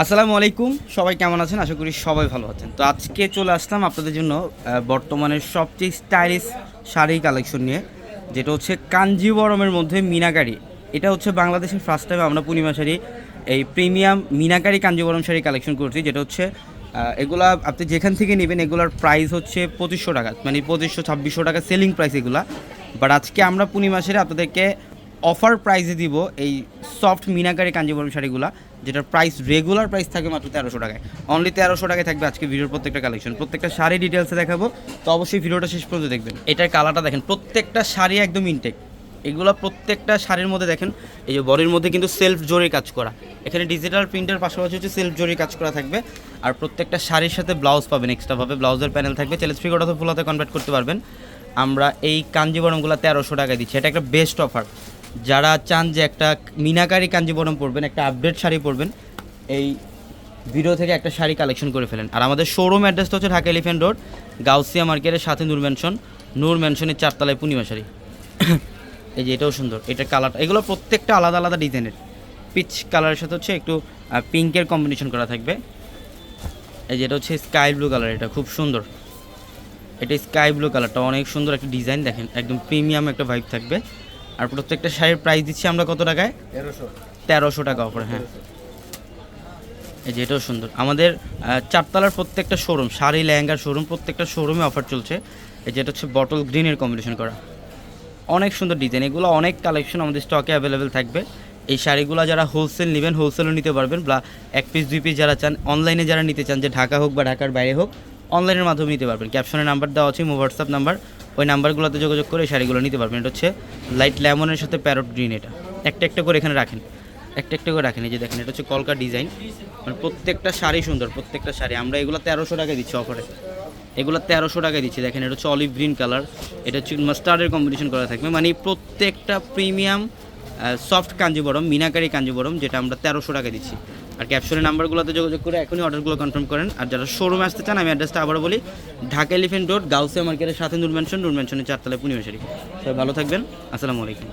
আসসালামু আলাইকুম, সবাই কেমন আছেন? আশা করি সবাই ভালো আছেন। তো আজকে চলে আসলাম আপনাদের জন্য বর্তমানের সবচেয়ে স্টাইলিশ শাড়ি কালেকশন নিয়ে, যেটা হচ্ছে কাঞ্জিবরমের মধ্যে মিনাকারি। এটা হচ্ছে বাংলাদেশের ফার্স্ট টাইম আমরা পূর্ণিমা শাড়ি এই প্রিমিয়াম মিনাকারি কাঞ্জিবরম শাড়ি কালেকশন করছি, যেটা হচ্ছে এগুলা আপনি যেখান থেকে নেবেন এগুলার প্রাইস হচ্ছে 2500 টাকা, মানে 2500-2600 টাকা সেলিং প্রাইস এগুলা। বাট আজকে আমরা পূর্ণিমা শাড়ি আপনাদেরকে অফার প্রাইসে দিব এই সফট মিনাকারি কাঞ্জিবরম শাড়িগুলা, যেটার প্রাইস রেগুলার প্রাইস থাকে মাত্র 1300 টাকায়। অনলি 1300 টাকায় থাকবে আজকে ভিডিওর প্রত্যেকটা কালেকশন, প্রত্যেকটা শাড়ি ডিটেলসে দেখাবো। তো অবশ্যই ভিডিওটা শেষ পর্যন্ত দেখবেন। এটার কালারটা দেখেন, প্রত্যেকটা শাড়ি একদম ইনটেক। এগুলো প্রত্যেকটা শাড়ির মধ্যে দেখেন, এই যে বডির মধ্যে কিন্তু সেলফ জরির কাজ করা, এখানে ডিজিটাল প্রিন্টের পাশাপাশি হচ্ছে সেলফ জরির কাজ করা থাকবে। আর প্রত্যেকটা শাড়ির সাথে ব্লাউজ পাবেন, এক্সট্রাভাবে ব্লাউজের প্যানেল থাকবে, চাইলে থ্রি কোয়ার্টার ফুল হাতে কনভার্ট করতে পারবেন। আমরা এই কাঞ্জিবরমগুলো 1300 টাকায় দিচ্ছি, এটা একটা বেস্ট অফার। যারা চান যে একটা মিনাকারি কাঞ্জিবরম পরবেন, একটা আপডেট শাড়ি পরবেন, এই ভিডিও থেকে একটা শাড়ি কালেকশন করে ফেলেন। আর আমাদের শোরুম অ্যাড্রেসটা হচ্ছে ঢাকা এলিফ্যান্ট রোড, গাউসিয়া মার্কেটের সাথে নূর ম্যানশনের 4 তলায় পূর্ণিমা শাড়ি। এই যে এটাও সুন্দর, এটার কালারটা, এগুলো প্রত্যেকটা আলাদা আলাদা ডিজাইনের। পিচ কালারের সাথে হচ্ছে একটু পিঙ্কের কম্বিনেশন করা থাকবে। এই যে এটা হচ্ছে স্কাই ব্লু কালার, এটা খুব সুন্দর। এটা স্কাই ব্লু কালারটা অনেক সুন্দর একটা ডিজাইন, দেখেন একদম প্রিমিয়াম একটা ভাইব থাকবে। আর প্রত্যেকটা শাড়ির প্রাইস দিচ্ছি আমরা কত টাকায়? 1300 টাকা অফার। হ্যাঁ, এই যে এটাও সুন্দর। আমাদের 4 তলার প্রত্যেকটা শোরুম, শাড়ি লেহেঙ্গার শোরুম, প্রত্যেকটা শোরুমে অফার চলছে। এই যেটা হচ্ছে বটল গ্রিনের কম্বিনেশন করা, অনেক সুন্দর ডিজাইন। এগুলো অনেক কালেকশন আমাদের স্টকে অ্যাভেলেবেল থাকবে। এই শাড়িগুলো যারা হোলসেল নেবেন, হোলসেলও নিতে পারবেন, বা 1 পিস 2 পিস যারা চান, অনলাইনে যারা নিতে চান, যে ঢাকা হোক বা ঢাকার বাইরে হোক, অনলাইনের মাধ্যমে নিতে পারবেন। ক্যাপশনে নাম্বার দেওয়া আছে, হোয়াটসঅ্যাপ নাম্বার, ওই নাম্বারগুলোতে যোগাযোগ করে শাড়িগুলো নিতে পারবেন। এটা হচ্ছে লাইট লেমনের সাথে প্যারট গ্রিন, এটা একটা একটা করে এখানে রাখেন, একটা একটা করে রাখেন। এই যে দেখেন, এটা হচ্ছে কলকা ডিজাইন, মানে প্রত্যেকটা শাড়ি সুন্দর, প্রত্যেকটা শাড়ি। আমরা এগুলো 1300 টাকায় দিচ্ছি অফারে, এগুলো 1300 টাকায় দিচ্ছি। দেখেন এটা হচ্ছে অলিভ গ্রিন কালার, এটা হচ্ছে মাস্টার্ডের কম্বিনেশন করা থাকবে, মানে প্রত্যেকটা প্রিমিয়াম সফট কাঞ্জিবরম মিনাকারি কাঞ্জিবরম, যেটা আমরা 1300 টাকায় দিচ্ছি। আর ক্যাপশনের নাম্বারগুলোতে যোগাযোগ করে এখনই অর্ডারগুলো কনফার্ম করেন। আর যারা শোরুমে আসতে চান, আমি অ্যাড্রেসটা আবারও বলি, ঢাকা এলিফ্যান্ট রোড, গাউসিয়া মার্কেটের সাথে নূর ম্যানশনের 4 তলায় পূর্ণিমা শাড়ি। সবাই ভালো থাকবেন, আসসালামু আলাইকুম।